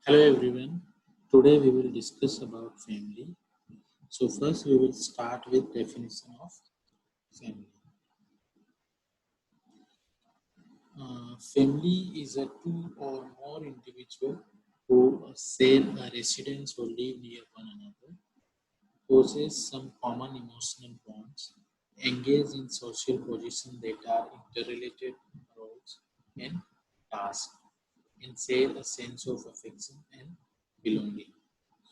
Hello everyone. Today we will discuss about family. So first we will start with definition of family. Family is a two or more individual who share a residence or live near one another, possess some common emotional bonds, engage in social positions that are interrelated roles and tasks, and share a sense of affection and belonging.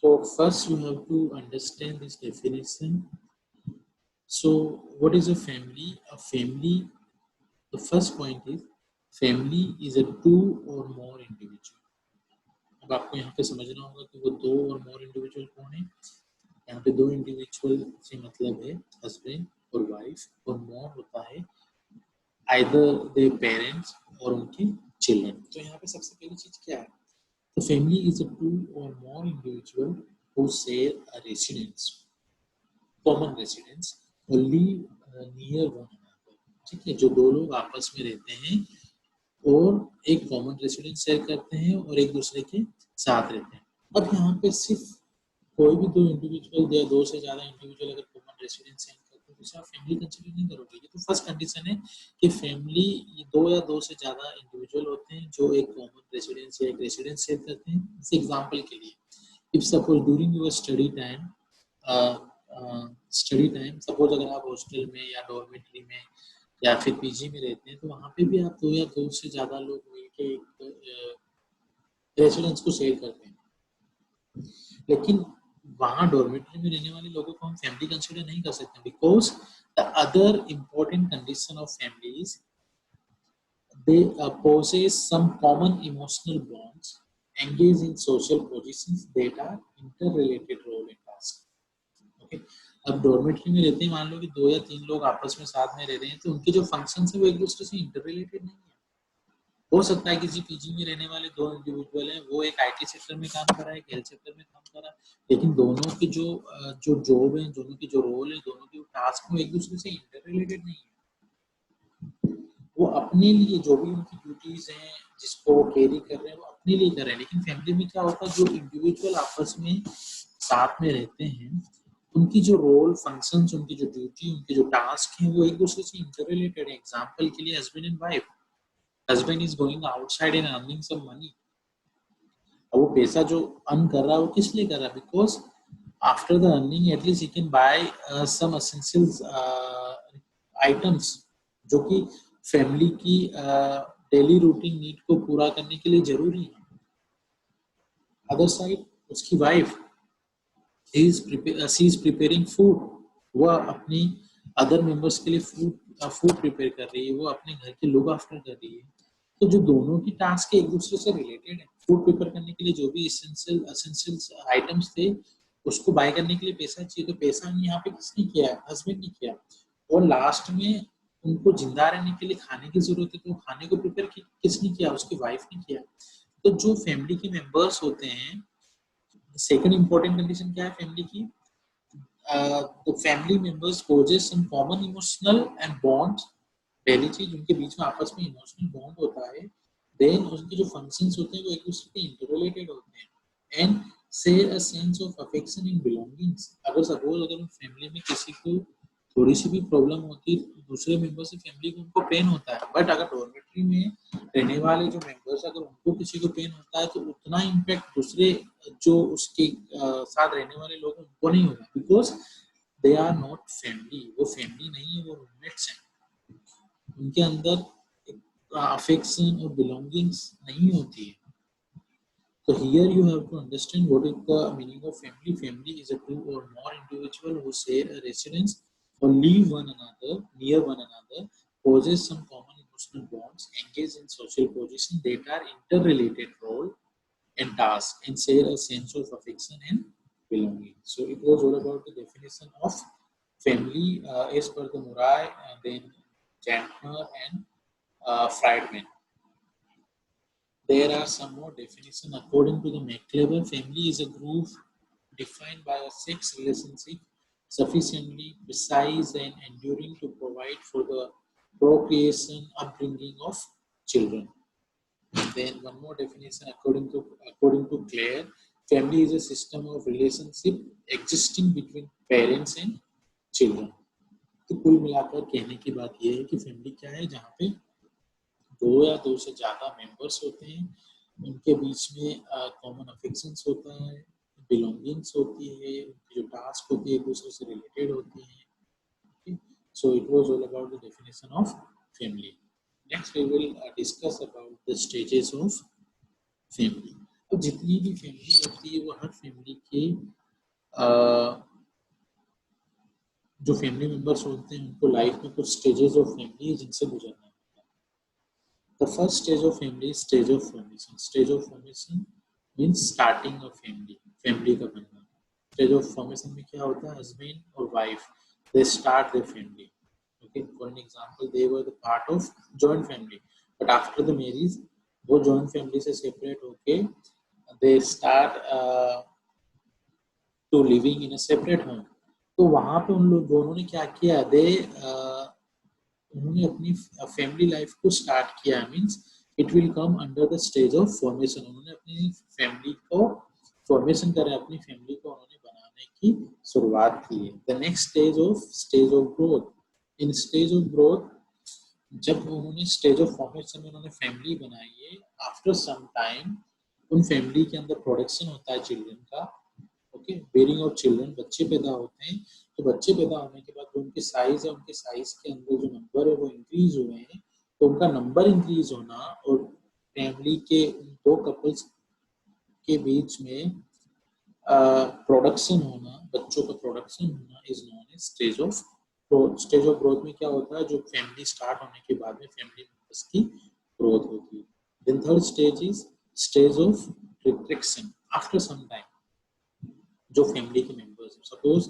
So first you have to understand this definition. So what is a family? A family, the first point is family is a two or more individual. अब आपको यहाँ पे समझना होगा कि वो दो और मोर इंडिविजुअल कौन है। यहाँ पे दो इंडिविजुअल से मतलब है हस्बैंड और वाइफ, और मोर होता है आइदर दे पेरेंट्स और उनके चिल्ड्रन। तो यहाँ पे सबसे पहली चीज क्या है? तो फैमिली इज अ टू और more individual who share a residence, common residence, और लिव नियर वन अनदर। ठीक है, जो दो लोग आपस में रहते हैं और एक कॉमन रेसिडेंस शेयर करते हैं और एक दूसरे के साथ रहते हैं। अब यहाँ पे सिर्फ कोई भी दो इंडिविजुअल या दो से ज्यादा इंडिविजुअल अगर कॉमन रेसिडेंस शेयर करते हैं तो उसे आप फैमिली कंसिडर नहीं करोगे। ये तो फर्स्ट कंडीशन है कि फैमिली ये दो या दो से ज्यादा इंडिविजुअल होते हैं जो एक कॉमन रेसिडेंस या एक रेसिडेंस शेयर करते हैं। जैसे एग्जाम्पल के लिए, if suppose during your study time suppose अगर आप हॉस्टल में या डॉर्मेटरी में या फिर पीजी में रहते हैं तो वहाँ पे भी आप दो या दो से ज्यादा लोग मिलके एक रेसिडेंस को शेयर करते हैं। लेकिन वहाँ डॉर्मेटरी में रहने वाले लोगों को हम फैमिली कंसिडर नहीं कर सकते, because the other important condition of family is they possess some common emotional bonds, engage in social positions that are interrelated role and task. Okay? अब डॉर्मेटरी में रहते हैं, मान लो कि दो या तीन लोग आपस में साथ में रह रहे हैं तो उनके जो फंक्शन है वो एक दूसरे से इंटर रिलेटेड नहीं है। हो सकता है किसी पीजी में रहने वाले दो इंडिविजुअल हैं, वो एक आईटी सेक्टर में काम कर रहा है, एक हेल्थ सेक्टर में काम कर रहा है, लेकिन दोनों की जो जॉब है, दोनों की जो रोल है, दोनों की टास्क है, एक दूसरे से इंटर रिलेटेड नहीं है। वो अपने लिए जो भी उनकी ड्यूटीज हैं जिसको वो कैरी कर रहे हैं वो अपने लिए कर रहे हैं। लेकिन फैमिली में क्या होता है, जो इंडिविजुअल आपस में साथ में रहते हैं उनकी जो रोल फंक्शंस, उनकी जो ड्यूटी, उनके जो टास्क हैं वो एक दूसरे से इंटर रिलेटेड है। एग्जाम्पल के लिए husband and wife, husband is going outside and earning some money. अब वो पैसा जो अर्न कर रहा है वो किस लिए कर रहा है? Because after the earning at least he can buy some essential items जो कि फैमिली की डेली रूटीन नीड को पूरा करने के लिए जरूरी है। अदर साइड उसकी wife she is preparing food, वह अपनी अदर मेंबर्स के लिए फूड प्रिपेयर कर रही है, वो अपने घर के लुक आफ्टर कर रही है। तो जो दोनों की टास्क है एक दूसरे से रिलेटेड है। फूड प्रिपेयर करने के लिए जो भी एसेंशियल आइटम्स थे उसको बाय करने के लिए पैसा चाहिए, तो पैसा यहाँ पे किसने किया है? हस्बैंड ने किया। और लास्ट में उनको जिंदा रहने के लिए खाने की जरूरत है, तो खाने को प्रिपेयर किसने किया? उसकी वाइफ ने किया। तो जो फैमिली के मेंबर्स होते हैं, सेकंड इंपॉर्टेंट कंडीशन क्या है फैमिली की? the family members possess some common emotional and bonds। पहली चीज, उनके बीच में आपस में इमोशनल बॉन्ड होता है। देन उनके जो फंक्शंस होते हैं वो एक दूसरे के इंटररिलेटेड होते हैं and share a sense of affection and belongings. अगर सपोज अगर फैमिली में किसी को थोड़ी सी भी प्रॉब्लम होती है तो दूसरे मेंबर से फैमिली को उनको पेन होता है, बट अगर डॉर्मेटरी में रहने वाले जो मेंबर्स अगर उनको किसी को पेन होता है तो उतना इम्पैक्ट दूसरे जो उसके साथ रहने वाले लोग उनको नहीं होगा, because they are not family. वो फैमिली नहीं है, वो रूममेट्स हैं। उनके अंदर अफेक्शन और बिलोंगिंग्स नहीं होती है। So here you have to understand what is the meaning of family. Family is a two or more individual who share a residence or live one another near one another, possess some common emotional bonds, engage in social positions that are interrelated role and tasks, and share a sense of affection and belonging. So it was all about the definition of family as per the Murray, then Jantner and Friedman. There are some more definitions. According to the McClever, family is a group defined by a sex relationship sufficiently precise and enduring to provide for the procreation, upbringing of children. Then one more definition according to Clare, family is a system of relationship existing between parents and children. तो कुल मिलाकर कहने की बात यह है कि family क्या है, जहाँ पे दो या दो से ज्यादा मेंबर्स होते हैं, उनके बीच में कॉमन अफेक्शंस होता है, बिलोंगिंग्स होती है, उनकी जो टास्क होती है एक दूसरे से रिलेटेड होती है. So it was all about the definition of family. Next we will discuss about the stages of family. तो जितनी भी फैमिली होती है वो हर फैमिली के जो फैमिली मेंबर्स होते हैं उनको लाइफ में कुछ स्टेजेस ऑफ फैमिली है जिनसे गुजरना होता है. The first stage of family is stage of formation. Stage of formation means starting of family. Family का बनना. Stage of formation में क्या होता है, husband और wife they start their family. Okay, for an example, they were the part of joint family, but after the marriage, वो joint family से separate होके they start to living in a separate home. तो वहाँ पे उन लोग दोनों ने क्या किया, उन्होंने अपनी फैमिली लाइफ को स्टार्ट किया. Means it will come under the stage of formation. उन्होंने अपनी फैमिली को फॉर्मेशन करे, अपनी फैमिली को उन्होंने बनाने की शुरुआत की है. The next stage of growth. In stage of growth जब उन्होंने स्टेज ऑफ फॉर्मेशन में उन्होंने फैमिली बनाई है, आफ्टर सम टाइम उन फैमिली के अंदर प्रोडक्शन होता है चिल्ड्रन का. ओके, बेरिंग ऑफ चिल्ड्रन, बच्चे पैदा होते हैं. तो बच्चे पैदा होने के बाद जो उनके साइज है, उनके साइज के अंदर जो नंबर है वो इंक्रीज हुए हैं. तो उनका नंबर इंक्रीज होना और फैमिली के उन दो कपल्स के बीच में प्रोडक्शन होना, बच्चों का प्रोडक्शन होना is known as stage of growth. Stage of growth में क्या होता है, जो फैमिली स्टार्ट होने के बाद में फैमिली मेंबर्स की ग्रोथ होती है. Then third stage is stage of retraction. After some time जो फैमिली के मेंबर्स हैं, suppose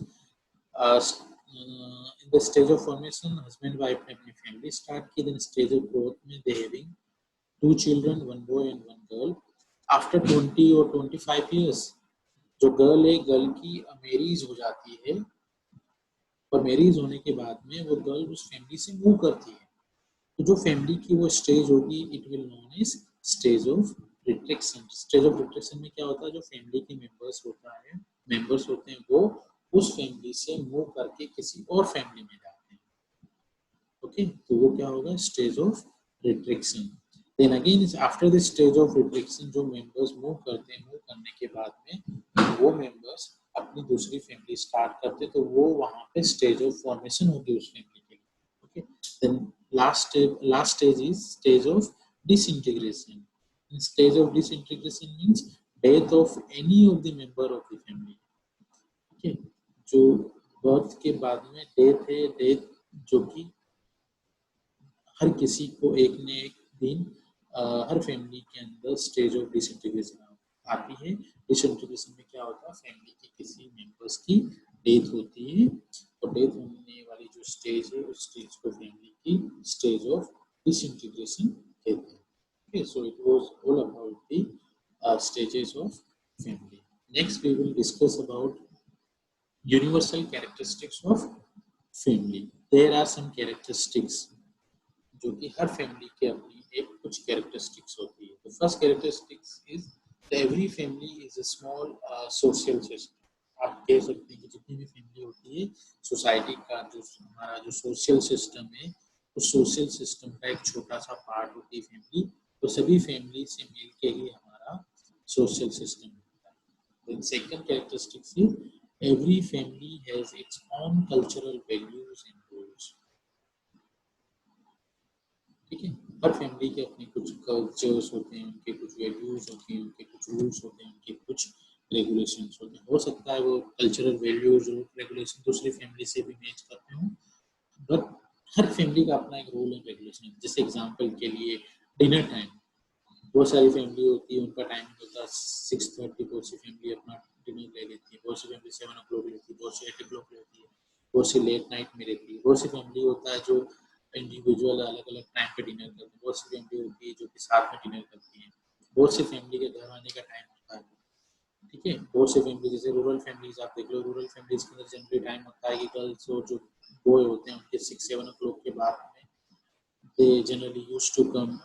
in the stage of formation husband wife ने अपनी फैमिली स्टार्ट की. देन स्टेज ऑफ ग्रोथ में they having 2 children, 1 boy and 1 girl. After 20 और 25 years जो girl है, गर्ल की मैरिज हो जाती है और मैरिज होने के बाद में वो गर्ल उस फैमिली से मूव करती है. तो जो फैमिली की वो स्टेज होगी, it will known as stage of retraction. Stage of retraction में क्या होता है, जो फैमिली के मेंबर्स होते हैं वो उस फैमिली से मूव करके किसी और फैमिली में जाते हैं. ओके, तो वो क्या होगा, stage of retraction. Then again after the stage of retraction जो मेंबर्स मूव करते हैं, मूव करने के बाद में वो मेंबर्स अपनी दूसरी फैमिली स्टार्ट करते हैं. तो वो वहां पे स्टेज ऑफ फॉर्मेशन होगी उस फैमिली के लिए. Okay, then last stage is stage of disintegration. In stage of disintegration means death of any of the member of the family. Okay, जो बर्थ के बाद में डेथ है, डेथ जो कि हर किसी को एक न एक दिन हर फैमिली के अंदर स्टेज ऑफ डिसइंटीग्रेशन आती है. डिसइंटीग्रेशन में क्या होता है, फैमिली के किसी मेंबर्स की डेथ होती है और डेथ होने वाली जो स्टेज है उस स्टेज को फैमिली की स्टेज ऑफ डिसइंटीग्रेशन कहते हैं. Okay, so it was all about the stages of family. Next we will discuss about universal characteristics of family. There are some characteristics जो कि हर फैमिली के अपनी एक कुछ कैरेक्टरिस्टिक्स होती है. The first characteristics is every family is a small social system. आप कह सकते हैं कि जितनी भी फैमिली होती है, सोसाइटी का जो हमारा जो सोशल सिस्टम है, उस सोशल सिस्टम का एक छोटा सा पार्ट होती है फैमिली. तो सभी फैमिली से मिल के ही हमारा सोशल सिस्टम होता है. Then second characteristics is every family has its own cultural values and rules. ठीक है, हर फैमिली के अपने कुछ कल्चर्स होते हैं, उनके कुछ वैल्यूज होती हैं, उनके कुछ रूल्स होते हैं, उनके कुछ रेगुलेशंस होते हैं. हो सकता है वो कल्चरल वैल्यूज और रेगुलेशन दूसरी फैमिली से भी मैच करते हों, बट हर फैमिली का अपना एक रूल एंड रेगुलेशन है. जैसे एग्जांपल के लिए डिनर टाइम, बहुत सारी फैमिली होती है, उनका टाइमिंग होता है 6:30. बहुत सी फैमिली अपना डिनर ले लेती है, बहुत सी फैमिली 7 o'clock लेती है, बहुत सी 8 o'clock लेती है, बहुत सी लेट नाइट में रहती है, बहुत सी फैमिली होता है जो इंडिविजुअल अलग अलग टाइम पे डिनर करते हैं, बहुत सी फैमिली होती है जो कि साथ में डिनर करती है, बहुत सी फैमिली के घर आने का टाइम होता है. ठीक है, बहुत सी फैमिली जैसे रूरल फैमिलीज आप देख लो, रूरल फैमिलीज के अंदर जनरली टाइम होता है कि गर्ल्स और जो बॉय होते हैं उनके 6-7 o'clock के बाद में they generally used to come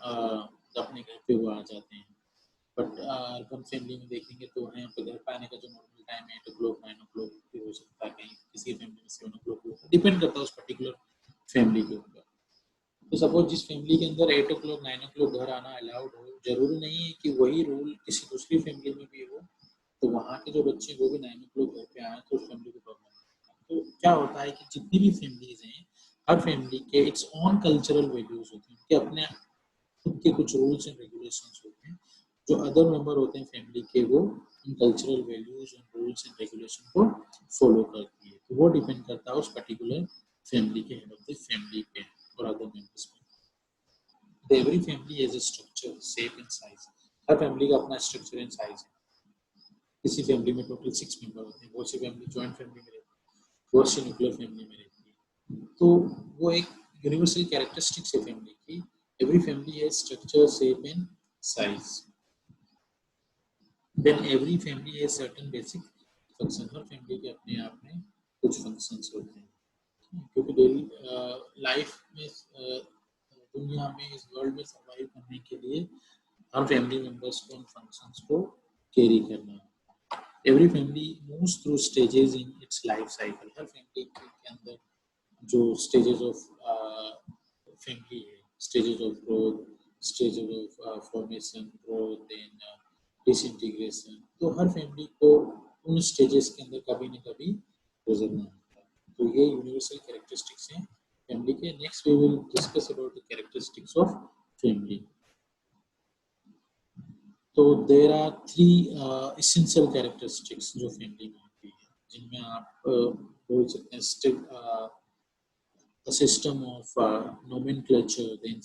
अपने घर पे वो आ जाते हैं। बट अर्बन फैमिली में देखेंगे तो यहाँ पे घर पे आने का जो नॉर्मल टाइम है 8 o'clock 9 o'clock भी हो सकता है, कहीं किसी फैमिली में 7 o'clock हो, डिपेंड करता है उस पर्टिकुलर फैमिली के ऊपर। तो सपोज जिस फैमिली के अंदर 8 o'clock 9 o'clock घर आना अलाउड हो, जरूरी नहीं है कि वही रूल किसी दूसरी फैमिली में भी हो, तो वहाँ के जो बच्चे वो भी 9 o'clock घर पे आए तो उस फैमिली को प्रॉब्लम है। तो क्या होता है कि जितनी भी फैमिलीज हैं, हर फैमिली के इट्स ऑन कल्चरल वैल्यूज होते हैं, उनके अपने खुद के कुछ रूल्स एंड रेगुलेशंस होते हैं। जो अदर मेंबर होते हैं फैमिली के, वो इन cultural values and rules and regulation को फॉलो करती है। तो वो डिपेंड करता है उस पर्टिकुलर फैमिली के हेड ऑफ द फैमिली पे और अदर मेंबर्स पे। Every family has a structure, shape and size. Her family का अपना स्ट्रक्चर एंड साइज है। किसी फैमिली में टोटल 6 मेंबर होते हैं, बहुत सी फैमिली जॉइंट फैमिली में रहती है, बहुत सी न्यूक्लियर फैमिली में रहती है। तो वो एक यूनिवर्सल कैरेक्टरिस्टिक्स है फैमिली की। Every family has structure, shape and size. Then every family has certain basic function. हर फैमिली के अपने आप में कुछ फंक्शंस होते हैं, क्योंकि डेली लाइफ में दुनिया में, इस वर्ल्ड में सर्वाइव करने के लिए हर फैमिली मेंबर्स को उन फंक्शंस को कैरी करना है। Every family moves through stages in its life cycle. Her family के अंदर जो स्टेजेस ऑफ फैमिली है, stages of growth, stages of formation, growth and disintegration, तो हर फैमिली को उन स्टेजेस के अंदर कभी न कभी गुजरना होता है। तो ये यूनिवर्सल कैरेक्टरिस्टिक्स हैं फैमिली के। Next we will discuss about the characteristics of family. तो देयर आर 3 एसेंशियल कैरेक्टरिस्टिक्स जो फैमिली में होती है, जिनमें आप बोल सकते हैं a system of nomenclature, then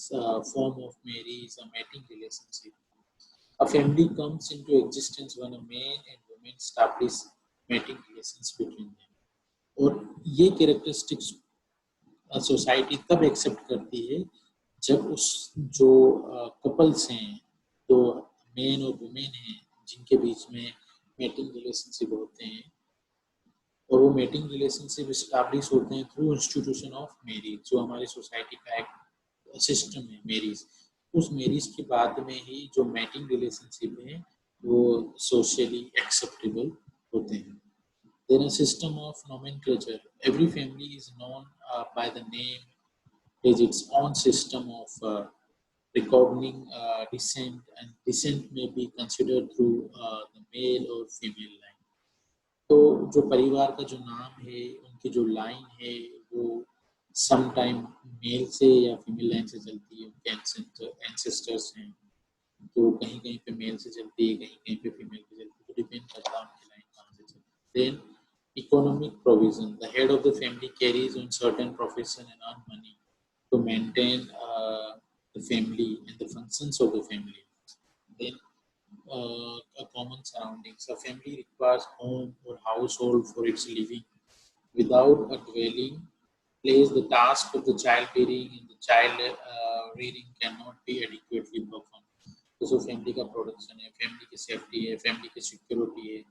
form of marriage, a mating relationship. A family comes into existence when a man and woman establish mating relations between them. और ये कैरेक्टरिस्टिक्स सोसाइटी तब एक्सेप्ट करती है जब उस जो कपल्स हैं, तो मैन और वुमेन हैं, जिनके बीच में मेटिंग रिलेशनशिप होते हैं, और वो मेटिंग रिलेशनशिप स्टैब्लिश होते हैं थ्रू इंस्टीट्यूशन ऑफ मैरिज, जो हमारी सोसाइटी का एक सिस्टम है मैरिज। उस मैरिज के बाद में ही जो मेटिंग रिलेशनशिप है वो सोशली एक्सेप्टेबल होते हैं। Then a system of nomenclature. Every family is known by the name, has its own system of recording descent, and descent may be considered through the male or female line. तो जो परिवार का जो नाम है, उनकी जो लाइन है, वो सम टाइम मेल से या फीमेल लाइन से चलती है। उनके एंसेस्टर्स हैं, तो कहीं कहीं पे मेल से चलती है, कहीं कहीं पे फीमेल पे चलती है, तो डिपेंड करता है उनकी लाइन कहाँ से चलती है। Then economic provision. The head of the family carries on certain profession and earn money to maintain the family and the functions of the family. Then a common surroundings. A family requires home or household for its living. Without a dwelling place, the task of the child bearing and the child rearing cannot be adequately performed. तो family का production है, family की safety है, family की security है,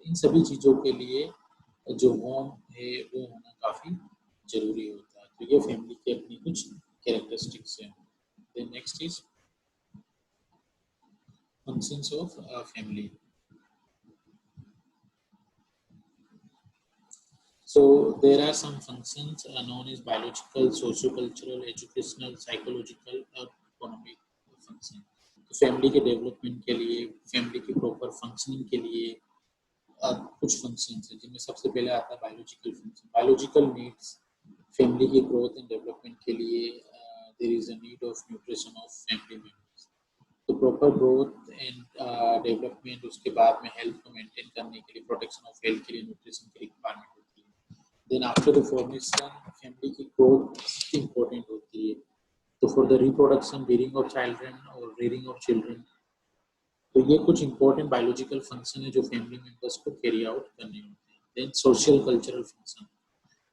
इन सभी चीज़ों के लिए जो होम है वो होना काफ़ी ज़रूरी होता है। तो ये फैमिली की अपनी कुछ कैरेक्टरिस्टिक्स हैं। Then next is functions of family. So there are some functions known as biological, socio-cultural, educational, psychological और economic function। तो फैमिली के डेवलपमेंट के लिए, फैमिली की प्रॉपर फंक्शनिंग के लिए कुछ फंक्शंस हैं, जिनमें सबसे पहले आता है biological function. Biological needs, family की ग्रोथ एंड डेवलपमेंट के लिए there is a need of nutrition of family members. तो प्रॉपर ग्रोथ एंड डेवलपमेंट, उसके बाद में हेल्थ को मेंटेन करने के लिए, प्रोटेक्शन ऑफ हेल्थ के लिए न्यूट्रिशन की रिक्वायरमेंट होती है। Then after the formation, family की ग्रोथ इंपॉर्टेंट होती है। तो for the reproduction, bearing of children और रेयरिंग ऑफ चिल्ड्रन, तो ये कुछ इंपॉर्टेंट बायोलॉजिकल फंक्शन है जो फैमिली मेंबर्स को कैरी आउट करने होते हैं। Then social cultural function.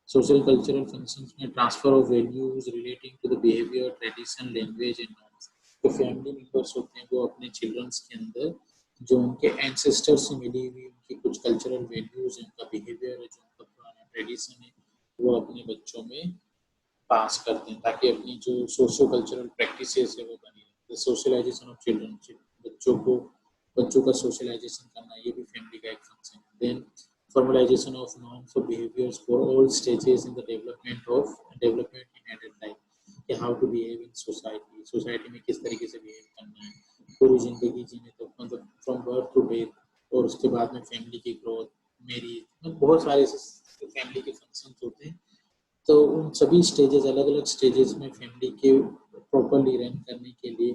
Social cultural functions में transfer of values relating to the behaviour, tradition, language and norms. तो फैमिली मेंबर्स होते हैं वो अपने चिल्ड्रंस के अंदर जो उनके एंसेस्टर से मिली हुई उनकी कुछ कल्चरल वैल्यूज है, उनका बिहेवियर है, जो उनका पुराना ट्रेडिशन है, वो अपने बच्चों में पास करते हैं, ताकि अपनी जो सोशो कल्चरल प्रैक्टिसेस है वो बनी रहे। द सोशलाइजेशन ऑफ चिल्ड्रन, बच्चों का सोशलाइजेशन करना, ये भी फैमिली का एक फंक्शन है। Then formalisation of norms of behaviours for all stages in the development in adult life, कि how to behave in society में किस तरीके से बिहेव करना है पूरी जिंदगी जीने तक, मतलब फ्रॉम बर्थ टू डेथ, और उसके बाद में फैमिली की ग्रोथ, मैरिज, मतलब बहुत सारे फैमिली के फंक्शन होते हैं। तो उन सभी स्टेजेस, अलग अलग स्टेजेस में फैमिली के प्रॉपरली रन करने के लिए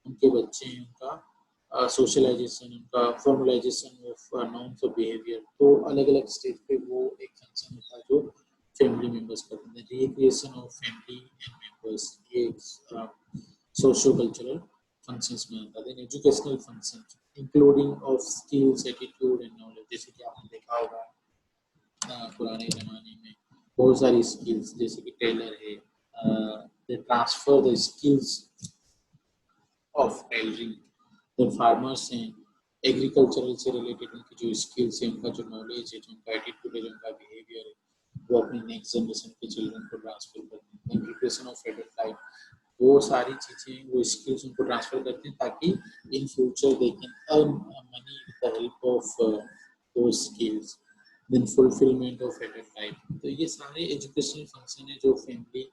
उनके बच्चे हैं, उनका सोशलाइजेशन, उनका formalisation of norms of behaviour, तो अलग अलग स्टेज पे वो एक फंक्शन होता है जो फैमिली मेंबर्स करते हैं। Recreation of family and members, ये सोशियो कल्चरल फंक्शंस में आता है। Educational function including of skills, attitude and knowledge, जैसे कि आपने देखा होगा पुराने जमाने में बहुत सारी स्किल्स, जैसे कि टेलर है, they transfer the skills of tailoring. जो फार्मर्स हैं, एग्रीकल्चरल से रिलेटेड उनकी जो स्किल्स है, उनका जो नॉलेज है, जो उनका एटीट्यूड है, जो उनका बिहेवियर है, वो अपनी नेक्स्ट जनरेशन के चिल्ड्रन को ट्रांसफर करते हैं। प्रिपरेशन ऑफ एडल्ट लाइफ, वो सारी चीज़ें, वो स्किल्स उनको ट्रांसफर करते हैं ताकि in future they can earn money with the help of those skills. Then fulfilment of adult life, तो ये सारे एजुकेशनल फंक्शन है जो फैमिली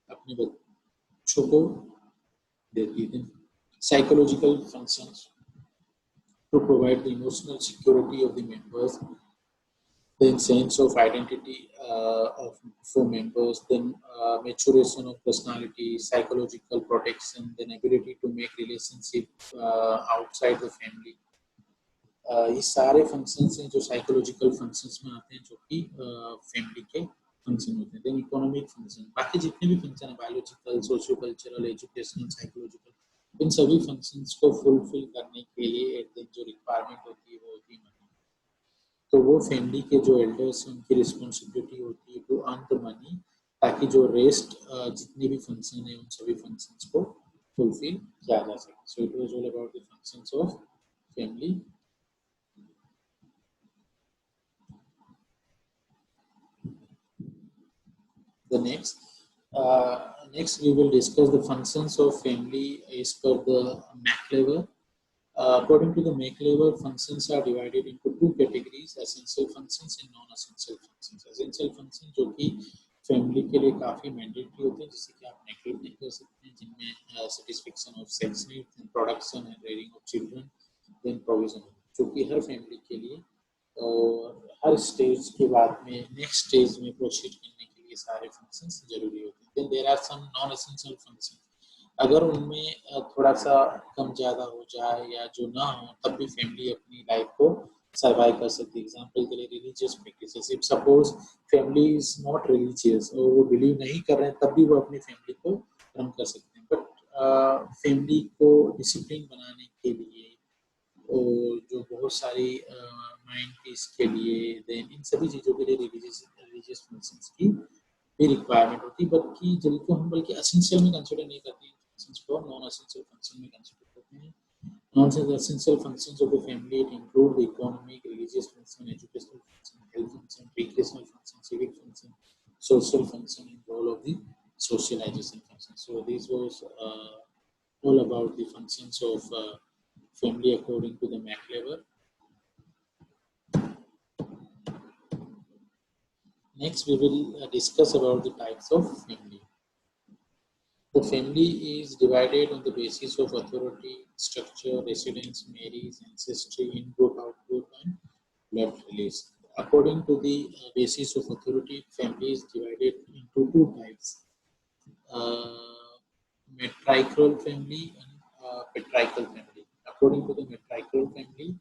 अपने बच्चों को देती है। Psychological functions to provide the emotional security of the members, then sense of identity for members, then maturation of personality, psychological protection, then ability to make relationship outside the family. ये सारे functions हैं जो psychological functions में आते हैं, जो कि family के फंक्शन होते हैं। देन इकोनॉमिक फंक्शन, बाकी जितने भी फंक्शन है, biological, socio cultural, educational, psychological, इन सभी फंक्शंस को फुलफिल करने के लिए एट द जो रिक्वायरमेंट होती है वो होती है मनी। तो वो फैमिली के जो एल्डर्स हैं उनकी रिस्पॉन्सिबिलिटी होती है टू अर्न द मनी, ताकि जो रेस्ट जितने भी फंक्शन है उन सभी फंक्शंस को फुलफिल किया जा सके। सो it was all about the functions of family. The next we will discuss the functions of family as per the McLever. According to the McLever, functions are divided into two categories: essential functions and non-essential functions. Essential functions जो कि family के लिए काफी mandatory होते हैं, जैसे कि आप नेगलेक्ट नहीं कर सकते हैं, जिनमें satisfaction of sex needs, production and rearing of children, then provision, जो कि हर फैमिली के लिए और हर स्टेज के बाद में नेक्स्ट स्टेज में प्रोसीड करने के लिए सारे फंक्शंस जरूरी होते हैं। Then there are some non essential function, अगर उनमें थोड़ा सा कम ज़्यादा हो जाए या जो ना हो, तब भी फैमिली अपनी लाइफ को सर्वाइव कर सकती है। एग्जाम्पल के लिए religious practices, if suppose family is not religious और वो बिलीव नहीं कर रहे हैं, तब भी वो अपनी फैमिली को रन कर सकते हैं। बट फैमिली को डिसिप्लिन बनाने के लिए और जो बहुत सारी माइंड पीस के लिए, देन इन सभी चीज़ों के लिए रिलीजियस फंक्शंस की भी रिक्वायरमेंट होती है, बल्कि जिनको हम बल्कि एसेंशियल में कंसिडर नहीं करते हैं, फंक्शंस को नॉन एसेंशियल फंक्शन में कंसिडर करते हैं। Non essential functions of the family it include the economic, religious function, educational function, health function, recreational function, civic function, social function, and all of the socialization function. So this was all about the functions of family according to the McLever. Next, we will discuss about the types of family. The family is divided on the basis of authority, structure, residence, marriage, ancestry, in-group, out-group, and blood relation. According to the basis of authority, family is divided into two types: matriarchal family and patriarchal family. According to the matriarchal family,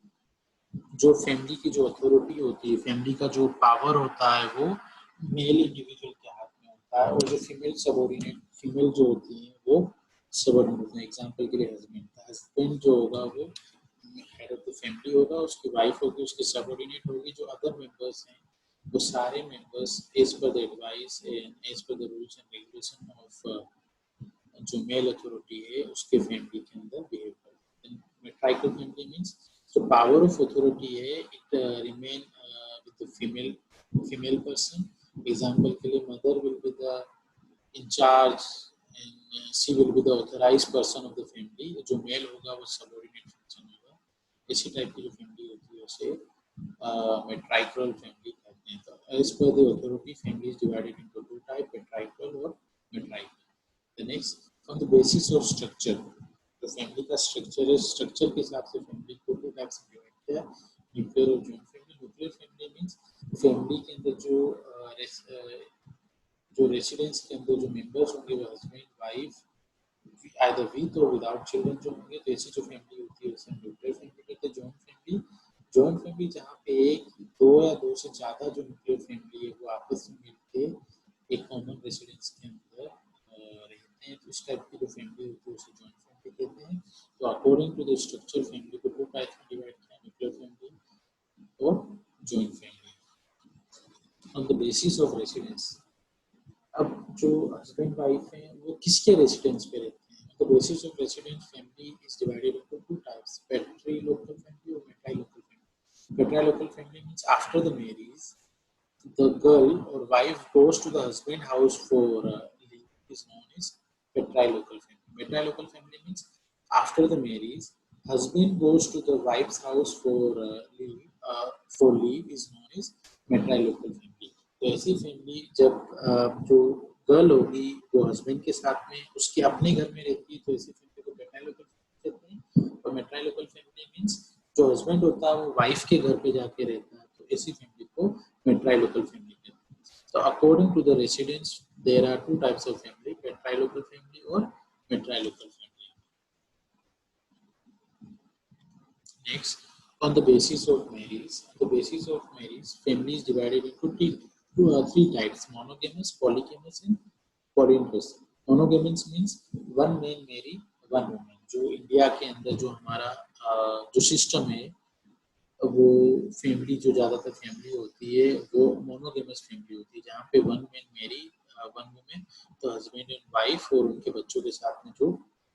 जो family की जो authority होती है, family का जो power होता है, वो मेल इंडिविजुअल के हाथ में होता है, और जो फीमेल जो होती हैं वो सबऑर्डिनेट होते हैं। एग्जांपल के लिए हस्बैंड जो होगा वो हेड ऑफ द फैमिली होगा, उसकी वाइफ होगी, उसकी सबऑर्डिनेट होगी, जो अदर मेंबर्स हैं वो सारे members as per the advice and as per the rules and regulation of जो मेल अथॉरिटी है उसके फैमिली के अंदर बिहेव करते हैं। मैट्रिआर्कल फैमिली मींस जो पावर ऑफ अथॉरिटी है it remain with the female person. Example के लिए mother will be the in charge she will be the authorised person of the family, जो मेल होगा वो सबऑर्डिनेट फंक्शन होगा। इसी टाइप की जो फैमिली होती है उसे मेट्राइकल फैमिली कहते हैं। तो as per the authority family is divided into two type, matriarchal और matriarchal. The next, on the basis of structure, तो फैमिली का स्ट्रक्चर है, स्ट्रक्चर के हिसाब से फैमिली को टू टाइप्स में डिवाइड किया, न्यूक्लियर और joint family. Nuclear family means family के अंदर जो रेसिडेंस के अंदर जो मेंबर्स होंगे वो हस्बैंड वाइफ आइदर विद और विदाउट चिल्ड्रन जो होंगे, तो ऐसी जो फैमिली होती है उसे न्यूक्लियर फैमिली कहते हैं। जॉइंट फैमिली जहाँ पे एक, दो या दो से ज्यादा जो न्यूक्लियर फैमिली है वो आपस में मिलके एक कॉमन रेसिडेंस के अंदर रहते हैं, तो इस टाइप की जो फैमिली होती है उसे जॉइंट फैमिली कहते हैं। तो according to the structure family को टू टाइप्स में डिवाइड किया, न्यूक्लियर फैमिली और joint family. On the basis of residence, अब जो हस्बैंड वाइफ हैं वो किसके रेसिडेंस पे रहते हैं? The basis of residence family is divided into two types, patrilocal family और matrilocal family. Patrilocal family means after the marriage the girl or wife goes to the husband house for leave is known as patrilocal family. Matrilocal family means after the marriage, husband goes to the wife's house for leave is known as matrilocal family. तो ऐसी family जब जो girl होगी वो husband के साथ में उसके अपने घर में रहती है, तो ऐसी फैमिली को पैट्रिलोकल फैमिली कहते हैं। और मेट्रिलोकल फैमिली मींस जो हस्बैंड होता है वो वाइफ के घर पे जाके रहता है, तो ऐसी फैमिली को मेट्रिलोकल फैमिली कहते हैं। So according to the residents, there are two types of family, patrilocal family or matrilocal family. Next, on the basis of marriage, family is divided into three types: monogamous, polygamous, and polyandrous. Monogamous means one man marry one woman. जो India के अंदर जो हमारा जो system है वो family जो ज्यादातर फैमिली होती है वो मोनोगेमस फैमिली होती है, जहाँ पे one man marry one women, तो हस्बैंड एंड वाइफ और उनके बच्चों के साथ में जो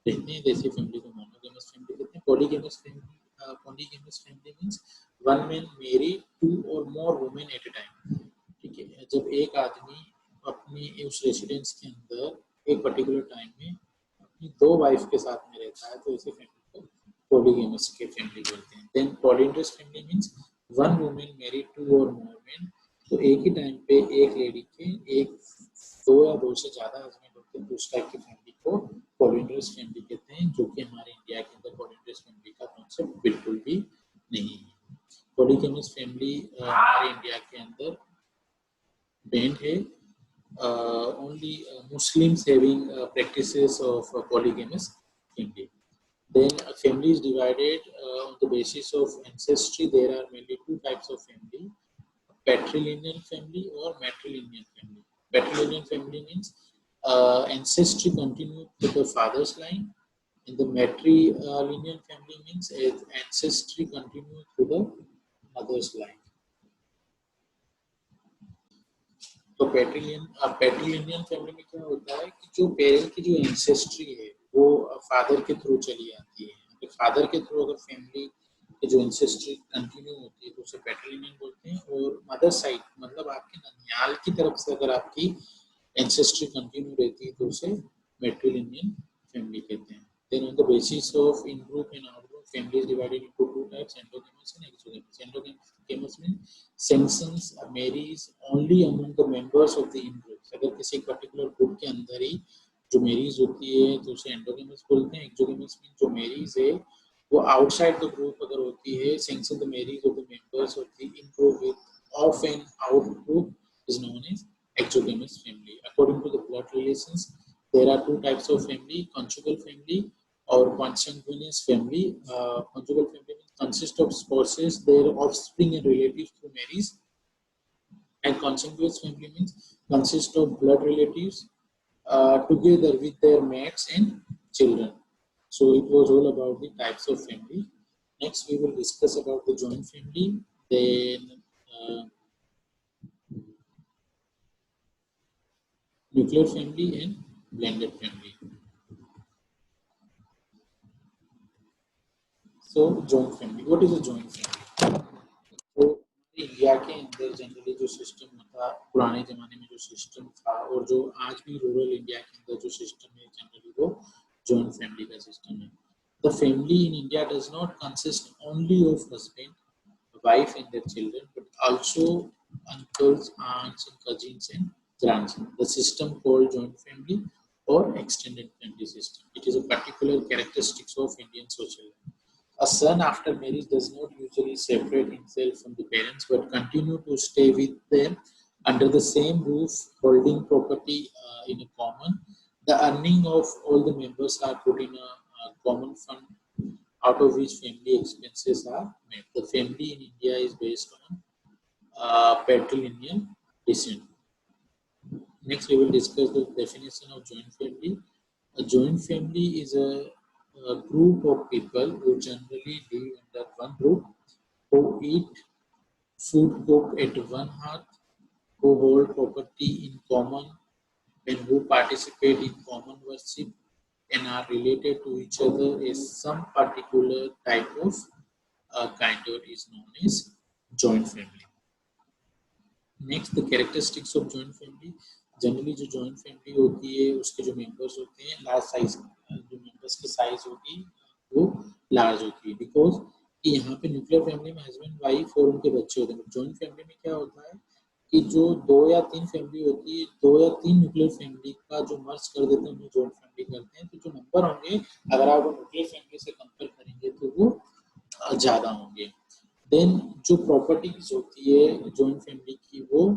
रहते हैं, जैसे फैमिली को मोनोगेमस फैमिली कहते हैं। Polygamous family means one man marry two और more women at a time. ठीक है, जब एक आदमी अपनी उस रेसिडेंस के अंदर एक पर्टिकुलर टाइम में अपनी दो वाइफ के साथ में रहता है, तो ऐसे फैमिली को polygamous के फैमिली बोलते हैं। Then polyandrous family means one women married two और मोर मेन, तो एक ही टाइम पे एक लेडी के एक, दो या दो से ज्यादा हस्बैंड होते हैं, तो उस टाइप की फैमिली को polyandrous फैमिली कहते हैं, जो कि हमारे इंडिया के अंदर polyandrous फैमिली का कॉन्सेप्ट बिल्कुल भी नहीं है। polygamous फैमिली हमारे इंडिया के अंदर बैंड है, only Muslims having practices of polygamous family. Then a family is divided on the basis of ancestry. There are mainly two types of family: patrilineal family or matrilineal family. Patrilineal family means ancestry continue to the father's line, and the matrilineal family means ancestry continue to the mother's line. तो पैट्रिलिनियन family में क्या होता है कि जो parent की जो ancestry है वो फादर के थ्रू चली आती है, तो फादर के थ्रू अगर फैमिली की जो एंसेस्ट्री कंटिन्यू होती है तो उसे पैट्रिलिनियन बोलते हैं। और मदर साइड मतलब आपके ननियाल की तरफ से अगर आपकी एंसेस्ट्री कंटिन्यू रहती है तो उसे मैट्रिलिनियन फैमिली कहते हैं। Then on the basis of in-group and out-group, family is divided into two types: endogamous and exogamous. Endogamous means sanctions marries only among the members of the in-group. अगर किसी particular group के अंदर ही जो marriage होती है तो उसे endogamous बोलते हैं। एक्सोगेमस मीन जो मैरिज है वो आउटसाइड द ग्रुप अगर होती है, sanction the marriage of the members of the in group with of and out group is known as exogamous family. According to the blood relations, there are two types of family: conjugal family or consanguineous family. Conjugal family consists of spouses, their offspring and relatives through marriage, and consanguineous family means consists of blood relatives together with their mates and children. So it was all about the types of family. Next, we will discuss about the joint family. Then nuclear family and blended family. So joint family, what is a joint family? तो India के अंदर generally जो system था पुराने जमाने में, जो system था और जो आज भी रूरल इंडिया के अंदर जो सिस्टम है जनरली जॉइंट फैमिली का सिस्टम है। The family in India does not consist only of husband, wife and their children, but also uncles, aunts, and cousins and grandsons. The system called joint family or extended family system. It is a particular characteristics of Indian social life. A son after marriage does not usually separate himself from the parents, but continue to stay with them under the same roof, holding property in a common. The earning of all the members are put in a common fund out of which family expenses are made. The family in India is based on patrilineal descent. Next, we will discuss the definition of joint family. A joint family is a group of people who generally live under one roof, who eat food cooked at one hearth, who hold property in common, and who participate in common worship and are related to each other as some particular type of kind of is known as joint family. Next, the characteristics of joint family. Generally जो joint family होती है उसके जो members होते हैं large size, जो members की size होती है वो लार्ज होती है, बिकॉज कि यहाँ पे न्यूक्लियर फैमिली में हस्बैंड वाइफ और उनके बच्चे होते हैं। जॉइंट फैमिली में क्या होता है कि जो 2 या 3 फैमिली होती है, 2 या 3 न्यूक्लियर फैमिली का जो मर्ज कर देते हैं उन्हें जॉइंट फैमिली करते हैं। तो जो नंबर होंगे अगर आप न्यूक्लियर फैमिली से कंपेयर करेंगे तो वो ज़्यादा होंगे। देन जो प्रॉपर्टीज होती है जॉइंट फैमिली की वो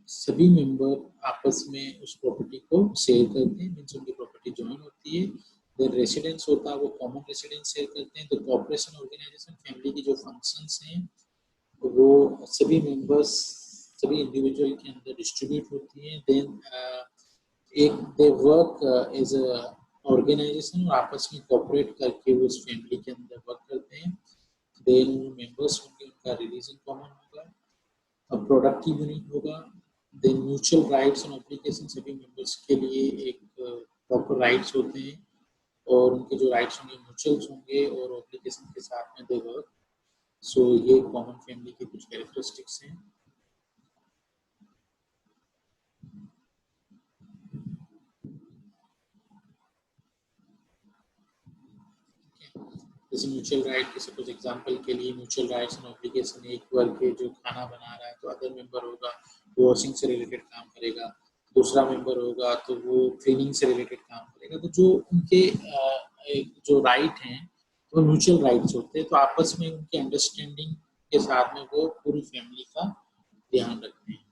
सभी मेंबर आपस में उस प्रॉपर्टी को शेयर करते हैं, मीन्स उनकी प्रॉपर्टी जॉइन होती है। देन रेसिडेंस होता है वो कॉमन रेसिडेंस शेयर करते हैं। तो कॉर्पोरेशन ऑर्गेनाइजेशन फैमिली की जो फंक्शंस हैं वो सभी मेंबर्स सभी इंडिविजुअल के अंदर डिस्ट्रीब्यूट होती है। देन एक they work as a organization और आपस में कोऑपरेट करके वो उस फैमिली के अंदर वर्क करते हैं। देन मेंबर्स होंगे, उनका रिलीजन कॉमन होगा, प्रोडक्टिव यूनिट होगा। Then mutual rights and obligation सभी मेंबर्स के लिए एक प्रॉपर राइट्स होते हैं और उनके जो राइट्स होंगे म्यूचुअल्स होंगे और ऑब्लिगेशन के साथ में दे वर्क। सो ये कॉमन फैमिली की कुछ कैरेक्टरिस्टिक्स हैं। जैसे म्यूचुअल राइट के सपोज एग्जांपल के लिए म्यूचुअल राइट्स एंड ऑब्लिगेशन, एक वर्ग है जो खाना बना रहा है तो अदर मेंबर होगा वो वॉशिंग से रिलेटेड काम करेगा, दूसरा मेंबर होगा तो वो क्लीनिंग से रिलेटेड काम करेगा। तो जो उनके जो राइट हैं वो म्यूचुअल राइट्स होते हैं, तो आपस में उनके अंडरस्टैंडिंग के साथ में वो पूरी फैमिली का ध्यान रखते हैं।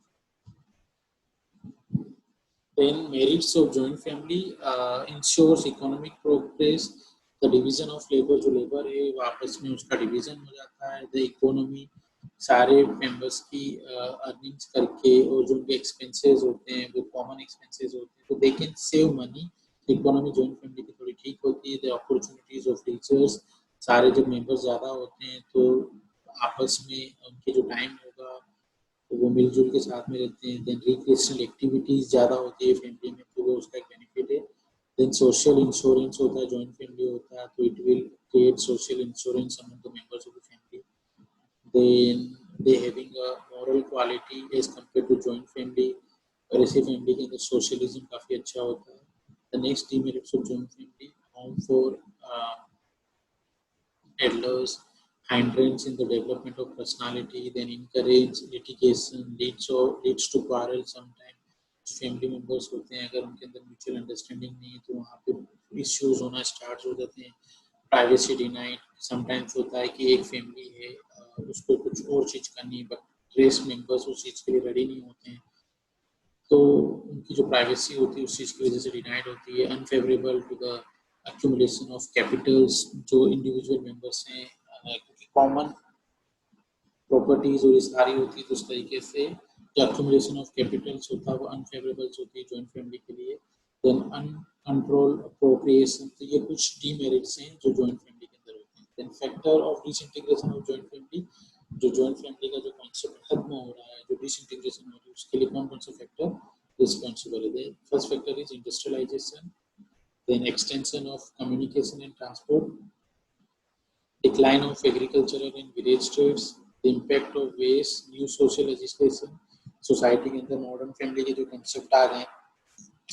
Then merits of joint family ensures economic progress. The division of labor, जो लेबर है वो आपस में उसका डिवीजन हो जाता है। The economy सारे मेंबर्स की अर्निंग्स करके और जो उनके एक्सपेंसेस होते हैं वो कॉमन एक्सपेंसेस होते हैं, तो they can save money. Economy joint family की थोड़ी ठीक होती है। द अपॉर्चुनिटीज ऑफ टीचर्स, सारे जब मेंबर्स ज़्यादा होते हैं तो आपस में उनके जो टाइम होगा तो वो मिलजुल के साथ में रहते हैं। देन रिक्रिएशनल एक्टिविटीज ज़्यादा होती है फैमिली में तो वो उसका एक बेनिफिट है। देन सोशल इंश्योरेंस होता है, जॉइंट फैमिली होता है तो it will create social insurance among the members of the family. Then they having a moral quality as compare to joint family, और ऐसी फैमिली के अंदर सोशलिज्म काफ़ी अच्छा होता है। The next demerits of joint family, home for elders, hindrance in the development of personality, then encourage litigation, leads to quarrel sometimes. Family members होते हैं अगर उनके अंदर म्यूचुअल अंडरस्टैंडिंग नहीं है तो वहाँ पे इश्यूज होना स्टार्ट हो जाते हैं। प्राइवेसी डिनाइड, समटाइम्स होता है कि एक फैमिली है उसको कुछ और चीज़ करनी है बट रेस्ट मेंबर्स उस चीज़ के लिए रेडी नहीं होते हैं, तो उनकी जो प्राइवेसी होती है उस चीज़ की वजह से डिनाइड होती है। Unfavourable to the accumulation of capitals, जो इंडिविजुअल मेंबर्स हैं क्योंकि कॉमन प्रॉपर्टीज और ये सारी होती है तो उस तरीके से जो accumulation of capitals होता है वो अनफेवरेबल्स होती है जॉइंट फैमिली के लिए। देन अनकंट्रोल प्रोक्रिएशन, तो ये कुछ डीमेरिट्स हैं जो जॉइंट फैमिली के अंदर होते हैं। Then factor of disintegration of joint family, जो जॉइंट फैमिली का जो कॉन्सेप्ट खत्म हो रहा है, जो डिसइंटीग्रेशन हो रही है उसके लिए कौन कौन से फैक्टर रिस्पॉन्सिबल है। First factor is industrialisation, then extension of communication and transport, decline of agricultural and village trades, the impact of waste, new social legislation, society के अंदर मॉडर्न फैमिली के जो कंसेप्ट आ गए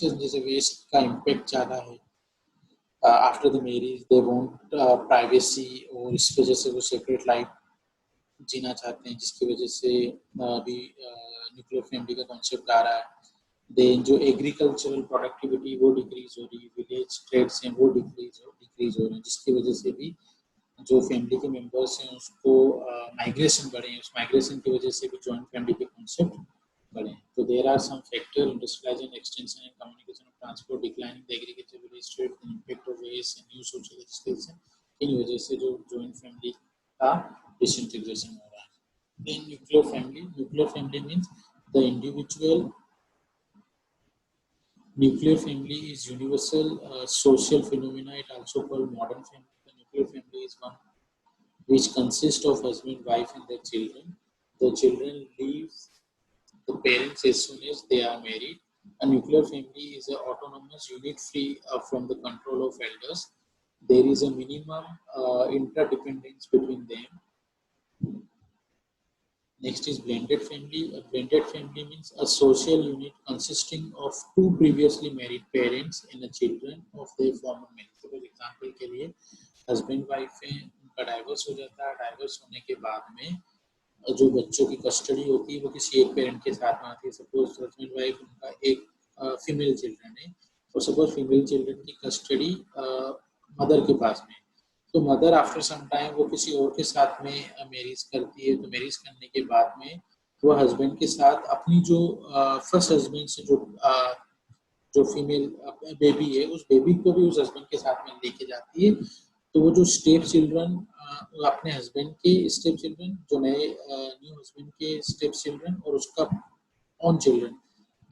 जैसे वेस्ट का इम्पैक्ट ज़्यादा है। After the marriage they want privacy, और इस वजह से वो सेपरेट लाइफ जीना चाहते हैं, जिसकी वजह से अभी न्यूक्लियर फैमिली का कॉन्सेप्ट आ रहा है। देन जो एग्रीकल्चरल प्रोडक्टिविटी वो डिक्रीज हो रही है, विलेज ट्रेड्स हैं वो डिक्रीज हो रहे हैं, जिसकी वजह से भी जो फैमिली के मेंबर्स हैं उसको माइग्रेशन बढ़े हैं, उस माइग्रेशन की वजह से भी जॉइंट फैमिली के कॉन्सेप्ट बढ़े हैं। तो there are some factor, industrialization, extension and communication of transport, declining the agriculture village trade, the impact of west and new social legislation, इन वजह से जो जॉइंट फैमिली का डिसइंटीग्रेशन हो रहा है। Then nuclear family means the individual nuclear family is universal social phenomena. It also called modern family. The nuclear family is one which consists of husband, wife, and their children. The children leave the parents as soon as they are married. A nuclear family is an autonomous unit free from the control of elders. There is a minimum interdependence between them. Next is blended family. A blended family means a social unit consisting of two previously married parents and the children of their former marriage. So, for example के लिए husband wife है, उनका diverse हो जाता है, diverse होने के बाद में जो बच्चों की कस्टडी होती है वो किसी एक पेरेंट के साथ में आती है। सपोज हस्बैंड वाइफ, उनका एक फीमेल चिल्ड्रन है, और सपोज फीमेल चिल्ड्रन की कस्टडी मदर के पास में, तो मदर आफ्टर सम टाइम वो किसी और के साथ में मैरिज करती है। तो मैरिज करने के बाद में वो हस्बैंड के साथ अपनी जो फर्स्ट हस्बैंड से जो फीमेल बेबी है, उस बेबी को भी उस हस्बैंड के साथ में लेके जाती है। तो वो जो स्टेप चिल्ड्रन, अपने हस्बैंड के स्टेप चिल्ड्रन, जो नए न्यू हस्बैंड के स्टेप चिल्ड्रन और उसका ऑन चिल्ड्रन,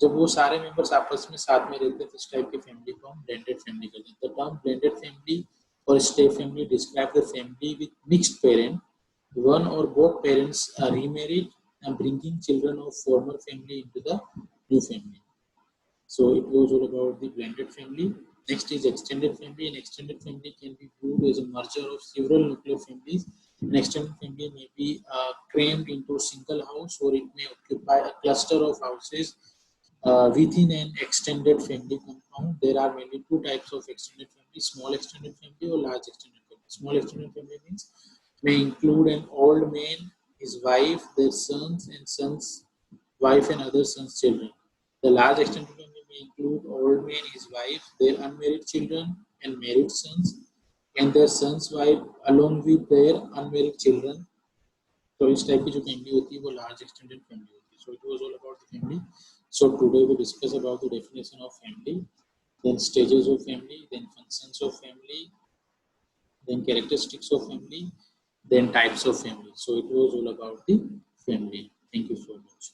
जब वो सारे मेंबर्स आपस में साथ में रहते हैं तो इस टाइप की फैमिली को हम ब्लेंडेड फैमिली कहते हैं। द टर्म ब्लेंडेड फैमिली और step family describe the family with mixed parent, one or both parents are remarried and bringing children of former family into the new family. So it was all about the blended family. Next is extended family. An extended family can be viewed as a merger of several nuclear families. An extended family may be crammed into a single house, or it may occupy a cluster of houses within an extended family compound. There are mainly two types of extended family: small extended family or large extended family. Small extended family means may include an old man, his wife, their sons, and sons' wife and other sons' children. The large extended family may include old man, his wife, their unmarried children, and married sons, and their son's wife along with their unmarried children. तो इस type की जो family होती है वो large extended family होती है। So it was all about the family. So today we discuss about the definition of family, then stages of family, then functions of family, then characteristics of family, then types of family. So it was all about the family. Thank you so much.